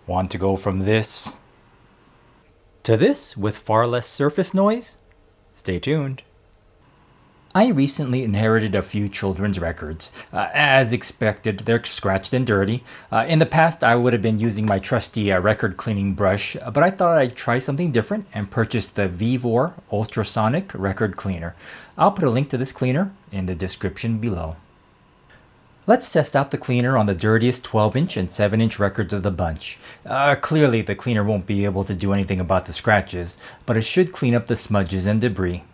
Want to go from this to this with far less surface noise? Stay tuned. I recently inherited a few children's records. As expected, they're scratched and dirty. In the past, I would have been using my trusty record cleaning brush, but I thought I'd try something different and purchased the VEVOR Ultrasonic record cleaner. I'll put a link to this cleaner in the description below. Let's test out the cleaner on the dirtiest 12-inch and 7-inch records of the bunch. Clearly, the cleaner won't be able to do anything about the scratches, but it should clean up the smudges and debris.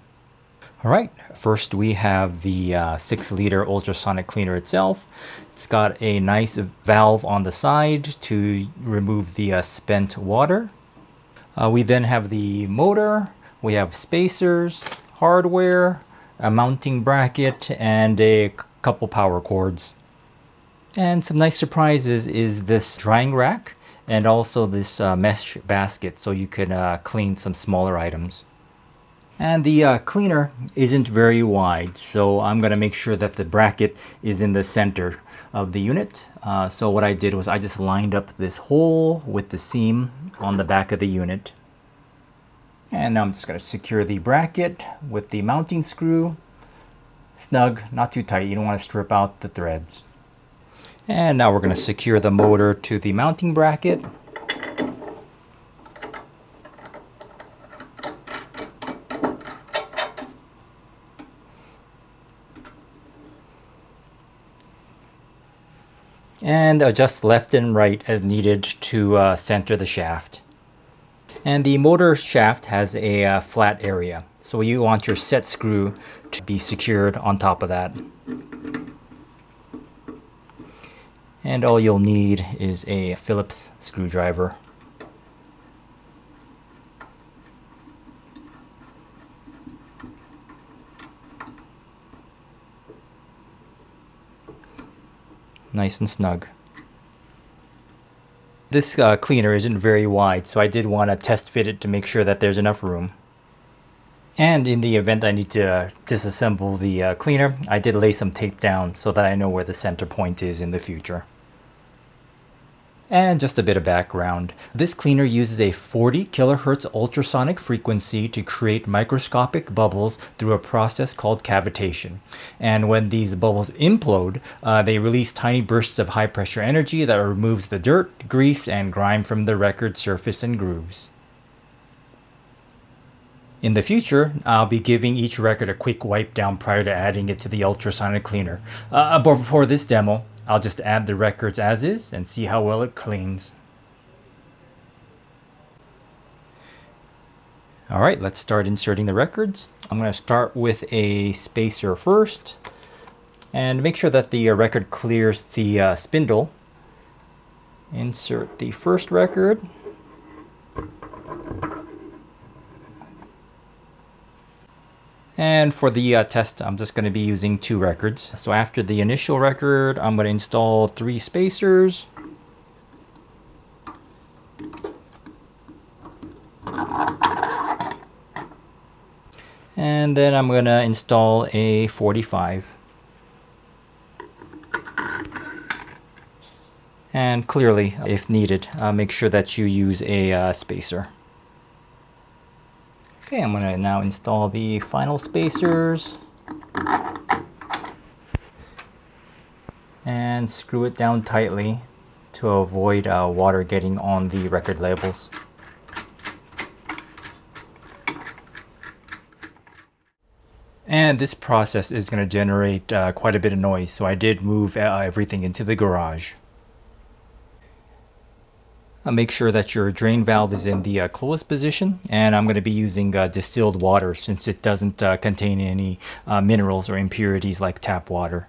Alright, first we have the 6-liter ultrasonic cleaner itself. It's got a nice valve on the side to remove the spent water. We then have the motor, we have spacers, hardware, a mounting bracket, and a couple power cords. And some nice surprises is this drying rack and also this mesh basket so you can clean some smaller items. And the cleaner isn't very wide, so I'm going to make sure that the bracket is in the center of the unit. So what I did was I just lined up this hole with the seam on the back of the unit. And now I'm just going to secure the bracket with the mounting screw. Snug, not too tight, you don't want to strip out the threads. And now we're going to secure the motor to the mounting bracket. And adjust left and right as needed to center the shaft. And the motor shaft has a flat area, so you want your set screw to be secured on top of that. And all you'll need is a Phillips screwdriver. Nice and snug. This cleaner isn't very wide, so I did want to test fit it to make sure that there's enough room. And in the event I need to disassemble the cleaner, I did lay some tape down so that I know where the center point is in the future. And just a bit of background. This cleaner uses a 40 kilohertz ultrasonic frequency to create microscopic bubbles through a process called cavitation. And when these bubbles implode, they release tiny bursts of high pressure energy that removes the dirt, grease, and grime from the record surface and grooves. In the future, I'll be giving each record a quick wipe down prior to adding it to the ultrasonic cleaner. But before this demo, I'll just add the records as is and see how well it cleans. Alright, let's start inserting the records. I'm going to start with a spacer first and make sure that the record clears the spindle. Insert the first record. And for the test, I'm just going to be using 2 records. So after the initial record, I'm going to install 3 spacers. And then I'm going to install a 45. And clearly, if needed, make sure that you use a spacer. Okay, I'm going to now install the final spacers and screw it down tightly to avoid water getting on the record labels. And this process is going to generate quite a bit of noise, so I did move everything into the garage. Make sure that your drain valve is in the closed position, and I'm going to be using distilled water since it doesn't contain any minerals or impurities like tap water.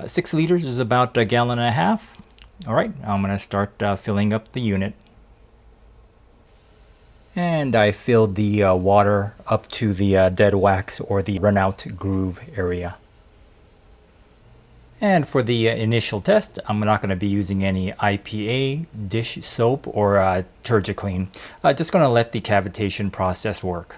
6 liters is about 1.5 gallons. Alright, I'm going to start filling up the unit. And I filled the water up to the dead wax or the runout groove area. And for the initial test, I'm not going to be using any IPA, dish soap, or Turgiclean. Just going to let the cavitation process work.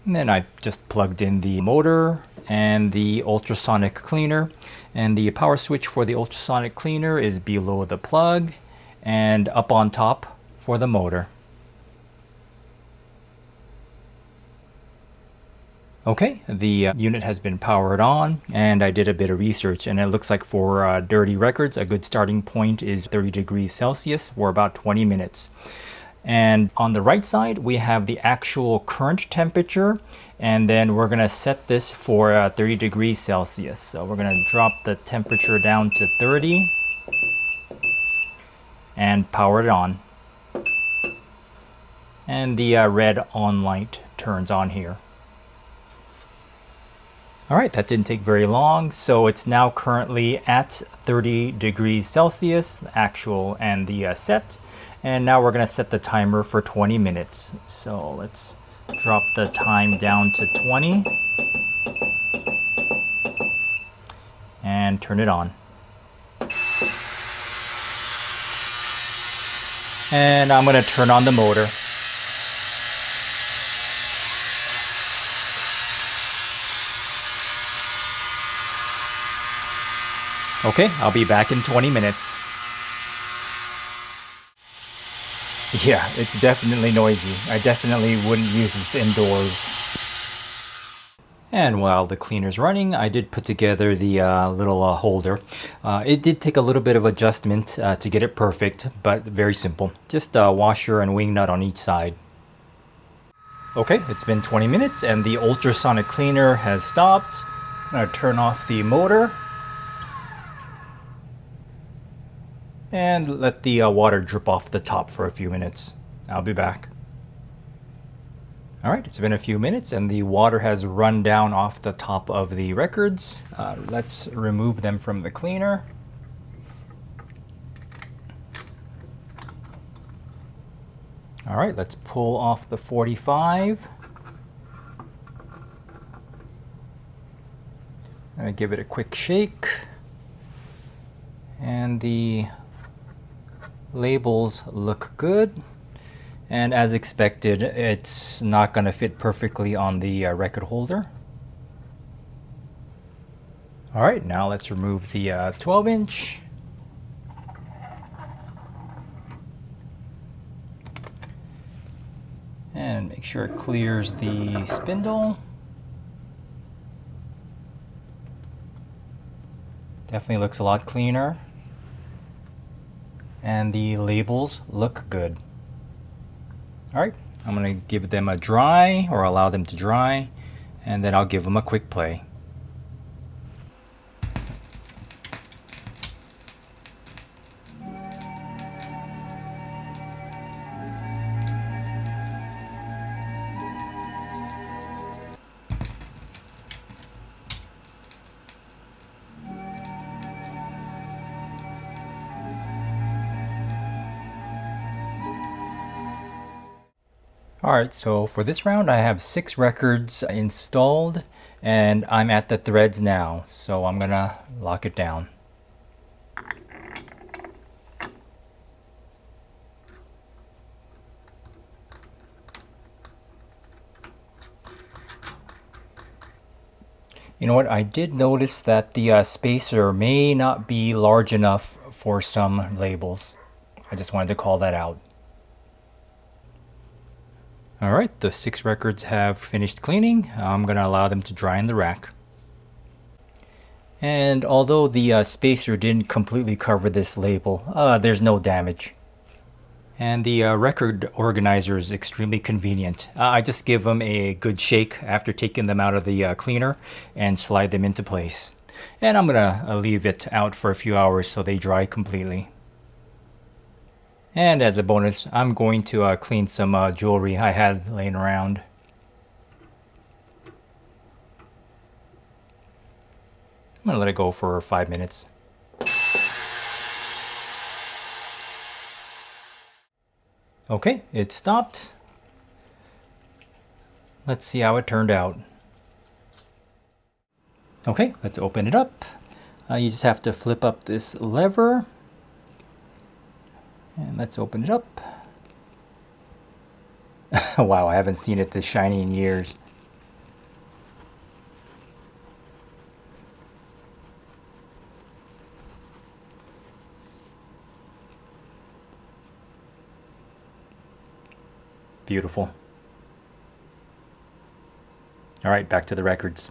And then I just plugged in the motor and the ultrasonic cleaner. And the power switch for the ultrasonic cleaner is below the plug. and up on top for the motor. Okay, the unit has been powered on, and I did a bit of research, and it looks like for dirty records, a good starting point is 30 degrees Celsius for about 20 minutes. And on the right side, we have the actual current temperature, and then we're going to set this for 30 degrees Celsius. So we're going to drop the temperature down to 30 and power it on. And the red on light turns on here. All right, that didn't take very long. So it's now currently at 30 degrees Celsius, the actual and the set. And now we're going to set the timer for 20 minutes. So let's drop the time down to 20 and turn it on. And I'm going to turn on the motor. Okay, I'll be back in 20 minutes. Yeah, it's definitely noisy. I definitely wouldn't use this indoors. And while the cleaner's running, I did put together the little holder. It did take a little bit of adjustment to get it perfect, but very simple. Just a washer and wing nut on each side. Okay, it's been 20 minutes and the ultrasonic cleaner has stopped. I'm going to turn off the motor and let the water drip off the top for a few minutes. I'll be back. All right, it's been a few minutes and the water has run down off the top of the records. Let's remove them from the cleaner. All right, let's pull off the 45. I'm gonna give it a quick shake. And the labels look good. And as expected, it's not gonna fit perfectly on the record holder. All right, now let's remove the 12-inch. And make sure it clears the spindle. Definitely looks a lot cleaner. And the labels look good. All right, I'm gonna give them a dry or allow them to dry, and then I'll give them a quick play. Alright, so for this round I have 6 records installed and I'm at the threads now, so I'm gonna lock it down. You know what, I did notice that the spacer may not be large enough for some labels. I just wanted to call that out. Alright, the 6 records have finished cleaning. I'm going to allow them to dry in the rack. And although the spacer didn't completely cover this label, there's no damage. And the record organizer is extremely convenient. I just give them a good shake after taking them out of the cleaner and slide them into place. And I'm going to leave it out for a few hours so they dry completely. And as a bonus, I'm going to clean some jewelry I had laying around. I'm going to let it go for 5 minutes. Okay, it stopped. Let's see how it turned out. Okay, let's open it up. You just have to flip up this lever. And let's open it up. Wow, I haven't seen it this shiny in years. Beautiful. All right, back to the records.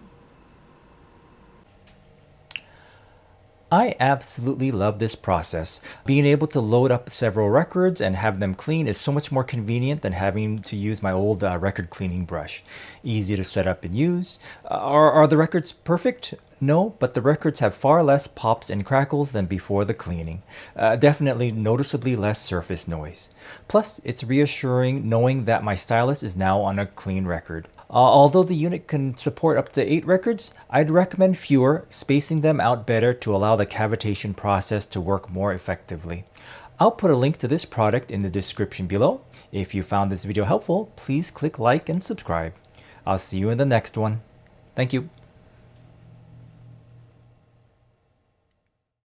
I absolutely love this process. Being able to load up several records and have them clean is so much more convenient than having to use my old record cleaning brush. Easy to set up and use. Are the records perfect? No, but the records have far less pops and crackles than before the cleaning. Definitely noticeably less surface noise. Plus, it's reassuring knowing that my stylus is now on a clean record. Although the unit can support up to 8 records, I'd recommend fewer, spacing them out better to allow the cavitation process to work more effectively. I'll put a link to this product in the description below. If you found this video helpful, please click like and subscribe. I'll see you in the next one. Thank you.